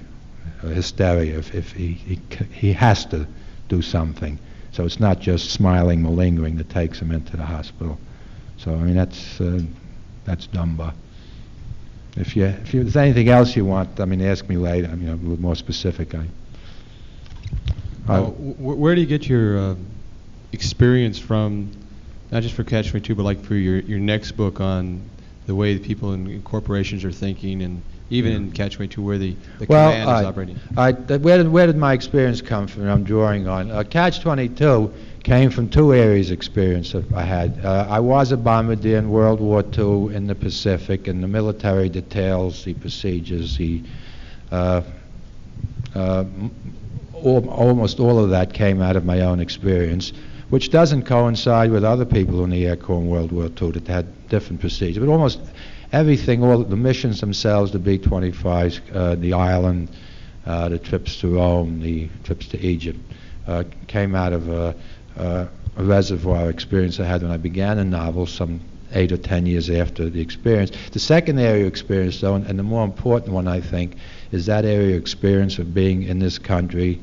hysteria if he has to do something. So it's not just smiling, malingering that takes him into the hospital. So I mean that's Dunbar. If there's anything else you want, I mean, ask me later. I mean, a little more specific. Where do you get your experience from? Not just for Catch-22, but like for your next book on the way the people in corporations are thinking, and even in Catch-22 where the command is operating. Where did my experience come from? I'm drawing on Catch-22 came from two areas of experience that I had. I was a bombardier in World War II in the Pacific, and the military details, the procedures, almost all of that came out of my own experience, which doesn't coincide with other people in the Air Corps in World War II that had different procedures. But almost everything, all the missions themselves, the B-25s, the island, the trips to Rome, the trips to Egypt, came out of a reservoir experience I had when I began a novel some 8 or 10 years after the experience. The second area of experience, though, and the more important one, I think, is that area of experience of being in this country,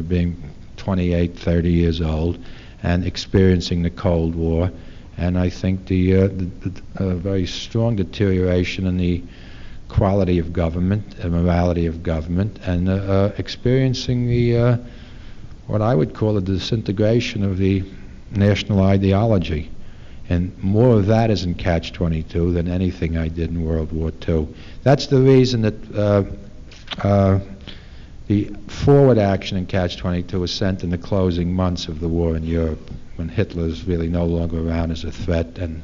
being 28, 30 years old, and experiencing the Cold War, and I think the very strong deterioration in the quality of government and morality of government, and experiencing the what I would call the disintegration of the national ideology. And more of that is in Catch-22 than anything I did in World War II. That's the reason that the forward action in Catch-22 was sent in the closing months of the war in Europe, when Hitler's really no longer around as a threat, and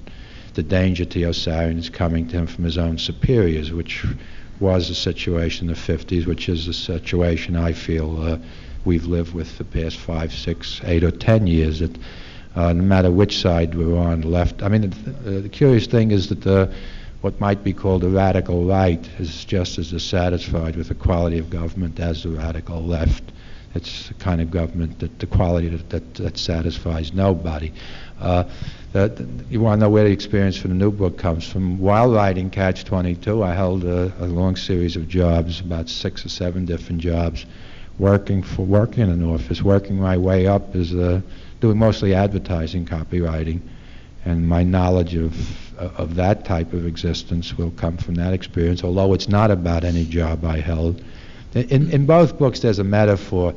the danger to Yossarian is coming to him from his own superiors, which was the situation in the 50s, which is the situation I feel we've lived with the past 5, 6, 8, or 10 years, that no matter which side we're on, left. I mean, the curious thing is that what might be called the radical right is just as dissatisfied with the quality of government as the radical left. It's the kind of government that the quality that satisfies nobody. You want to know where the experience for the new book comes from? While writing Catch-22, I held a long series of jobs, about 6 or 7 different jobs, working in an office, working my way up as doing mostly advertising copywriting, and my knowledge of that type of existence will come from that experience, although it's not about any job I held. In both books there's a metaphor.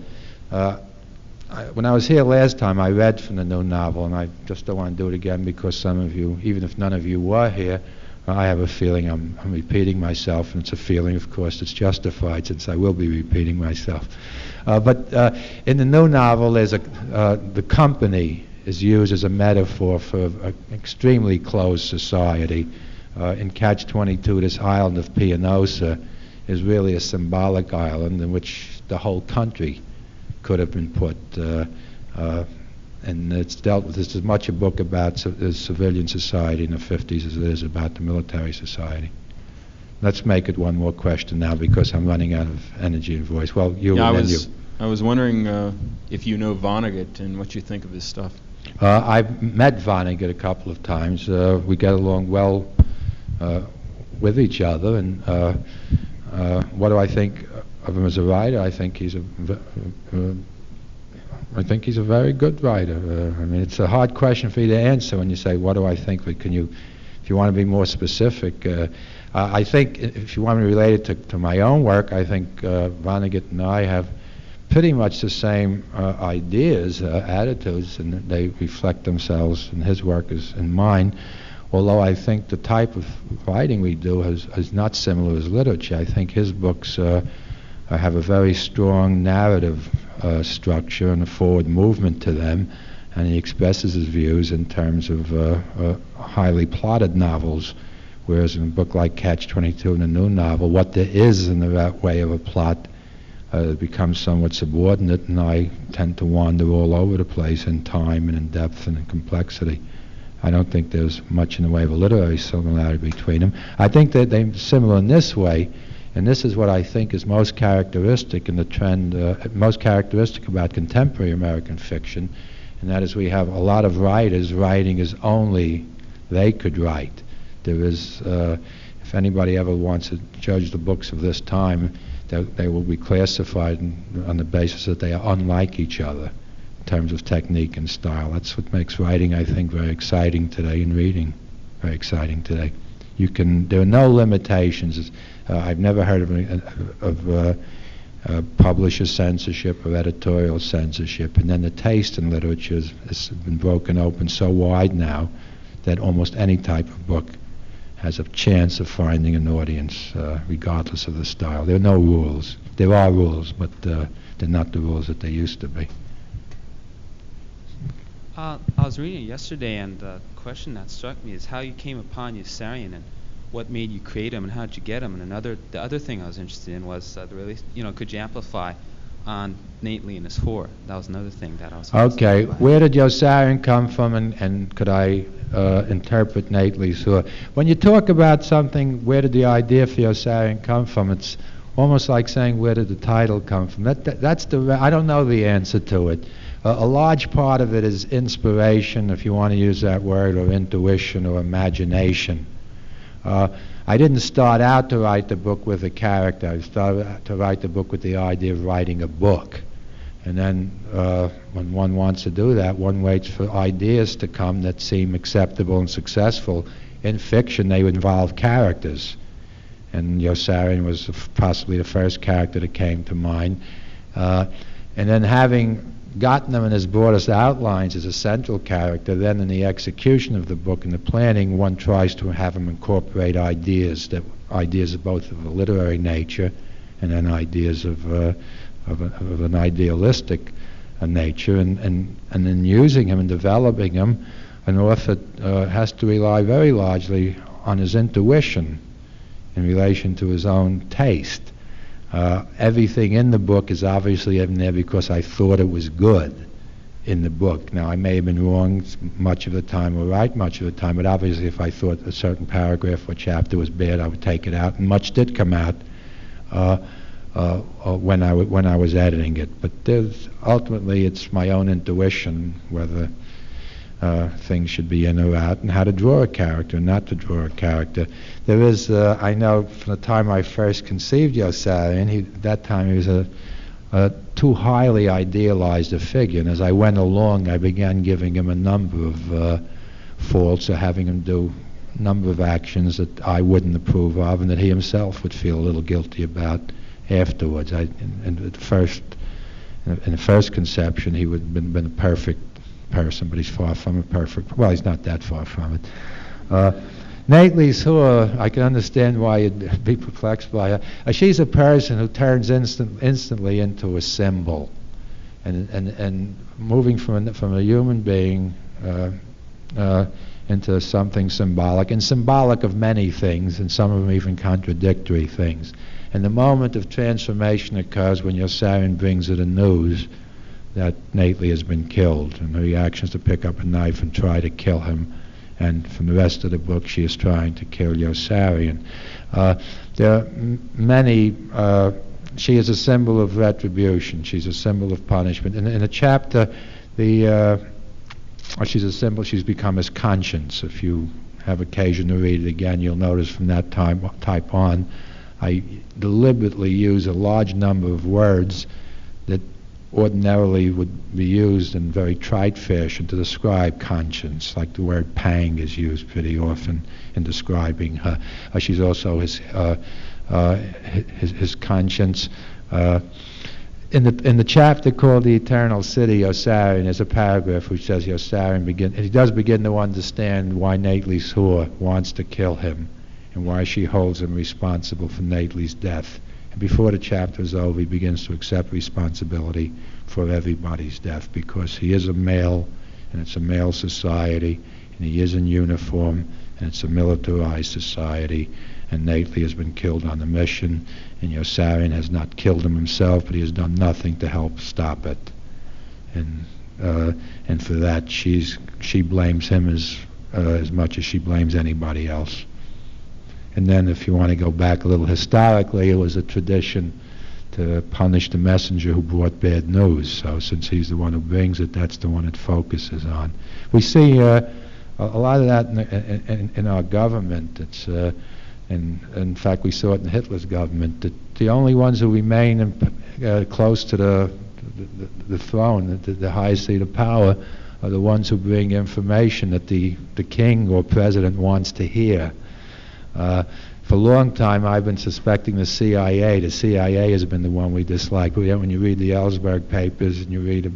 When I was here last time, I read from the new novel, and I just don't want to do it again because some of you, even if none of you were here, I have a feeling I'm repeating myself, and it's a feeling, of course, that's justified since I will be repeating myself. But in the new novel, there's the company is used as a metaphor for an extremely closed society. In Catch-22, this island of Pianosa is really a symbolic island in which the whole country could have been put. And it's dealt with. This is much a book about the civilian society in the 50s as it is about the military society. Let's make it one more question now because I'm running out of energy and voice. Well, I was wondering if you know Vonnegut and what you think of his stuff. I've met Vonnegut a couple of times. We get along well with each other. And what do I think of him as a writer? I think he's a very good writer. I mean, it's a hard question for you to answer when you say, what do I think? But if you want to be more specific, I think if you want me to relate it to my own work, I think Vonnegut and I have pretty much the same ideas, attitudes, and they reflect themselves in his work as in mine. Although I think the type of writing we do is not similar as literature. I think his books have a very strong narrative structure and a forward movement to them, and he expresses his views in terms of highly plotted novels, whereas in a book like Catch-22 in a new novel, what there is in the way of a plot becomes somewhat subordinate, and I tend to wander all over the place in time and in depth and in complexity. I don't think there's much in the way of a literary similarity between them. I think that they're similar in this way, and this is what I think is most characteristic in the trend, most characteristic about contemporary American fiction, and that is we have a lot of writers writing as only they could write. There is, if anybody ever wants to judge the books of this time, they will be classified on the basis that they are unlike each other in terms of technique and style. That's what makes writing, I think, very exciting today, and reading very exciting today. There are no limitations. I've never heard of publisher censorship or editorial censorship, and then the taste in literature has been broken open so wide now that almost any type of book has a chance of finding an audience, regardless of the style. There are no rules. There are rules, but they're not the rules that they used to be. I was reading it yesterday, and the question that struck me is how you came upon Yossarian and what made you create him and how did you get him. And the other thing I was interested in was could you amplify on Nately and his whore? That was another thing that I was Okay, where did Yossarian come from, and could I interpret Nately's whore? When you talk about something, where did the idea for Yossarian come from? It's almost like saying, where did the title come from? I don't know the answer to it. A large part of it is inspiration, if you want to use that word, or intuition, or imagination. I didn't start out to write the book with a character. I started to write the book with the idea of writing a book. And then when one wants to do that, one waits for ideas to come that seem acceptable and successful. In fiction, they involve characters. And Yossarian was possibly the first character that came to mind. And then having gotten them in his broadest outlines as a central character, then in the execution of the book and the planning, one tries to have him incorporate ideas both of a literary nature and then ideas of an idealistic nature, and then using him and developing him. An author has to rely very largely on his intuition in relation to his own taste. Everything in the book is obviously in there because I thought it was good in the book. Now, I may have been wrong much of the time or right much of the time, but obviously if I thought a certain paragraph or chapter was bad, I would take it out, and much did come out when I was editing it. But ultimately it's my own intuition whether things should be in or out, and how to draw a character and not to draw a character. There is, I know from the time I first conceived Yossarian, that time he was a too highly idealized a figure, and as I went along I began giving him a number of faults, or having him do a number of actions that I wouldn't approve of and that he himself would feel a little guilty about afterwards. In the first conception he would have been a perfect person, but he's far from a perfect. Well, he's not that far from it. Nately's whore, I can understand why you'd be perplexed by her. She's a person who turns instantly into a symbol, and moving from a human being into something symbolic, and symbolic of many things, and some of them even contradictory things. And the moment of transformation occurs when Yossarian brings her the news that Nately has been killed, and the reaction is to pick up a knife and try to kill him. And from the rest of the book, she is trying to kill Yossarian. There are many. She is a symbol of retribution. She's a symbol of punishment. In a chapter, she's a symbol. She's become his conscience. If you have occasion to read it again, you'll notice from that type on, I deliberately use a large number of words that ordinarily would be used in very trite fashion to describe conscience, like the word pang is used pretty often in describing her. She's also his conscience. In the chapter called The Eternal City, Yossarian, there's a paragraph which says he does begin to understand why Nately's whore wants to kill him and why she holds him responsible for Nately's death. And before the chapter is over, he begins to accept responsibility for everybody's death, because he is a male, and it's a male society, and he is in uniform, and it's a militarized society, and Nately has been killed on a mission, and Yossarian has not killed him himself, but he has done nothing to help stop it. And for that, she blames him as much as she blames anybody else. And then if you want to go back a little historically, it was a tradition to punish the messenger who brought bad news. So since he's the one who brings it, that's the one it focuses on. We see a lot of that in our government. It's And in fact, we saw it in Hitler's government. The only ones who remain close to the throne, the highest seat of power, are the ones who bring information that the king or president wants to hear. For a long time, I've been suspecting the CIA. The CIA has been the one we dislike. When you read the Ellsberg papers and you read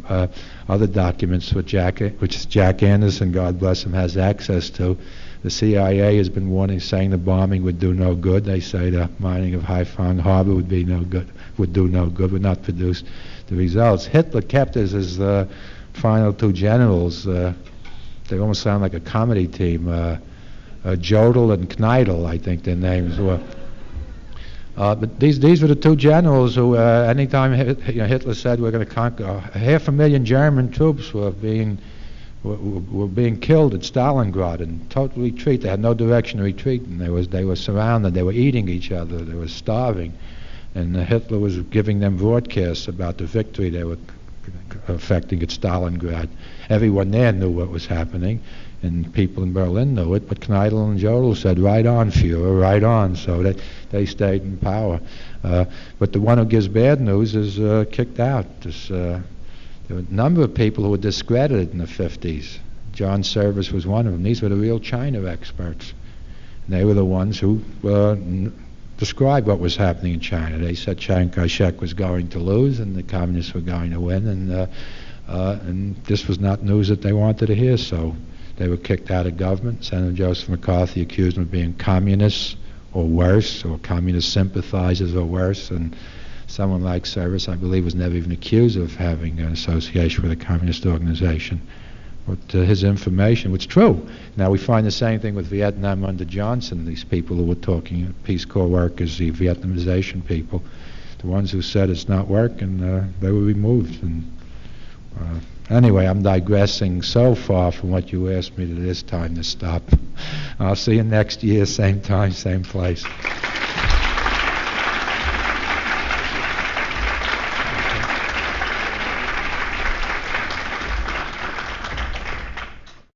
other documents which Jack Anderson, God bless him, has access to, the CIA has been warning, saying the bombing would do no good. They say the mining of Haiphong Harbor would do no good, would not produce the results. Hitler kept as his final two generals. They almost sound like a comedy team. Jodl and Kneidl, I think their names were. But these were the two generals who, anytime Hitler said we're going to conquer, 500,000 German troops were being killed at Stalingrad in total retreat. They had no direction to retreat, and they were surrounded. They were eating each other. They were starving, and Hitler was giving them broadcasts about the victory they were affecting at Stalingrad. Everyone there knew what was happening, and people in Berlin knew it, but Kneidl and Jodl said, right on, Fuhrer, right on, so they stayed in power. But the one who gives bad news is kicked out. There were a number of people who were discredited in the 50s. John Service was one of them. These were the real China experts. And they were the ones who described what was happening in China. They said Chiang Kai-shek was going to lose and the communists were going to win, and this was not news that they wanted to hear, so they were kicked out of government. Senator Joseph McCarthy accused them of being communists or worse, or communist sympathizers or worse, and someone like Service, I believe, was never even accused of having an association with a communist organization. But his information was true. Now we find the same thing with Vietnam under Johnson. These people who were talking, Peace Corps workers, the Vietnamization people, the ones who said it's not working, they were removed. And anyway, I'm digressing so far from what you asked me that it is time to stop. I'll see you next year, same time, same place.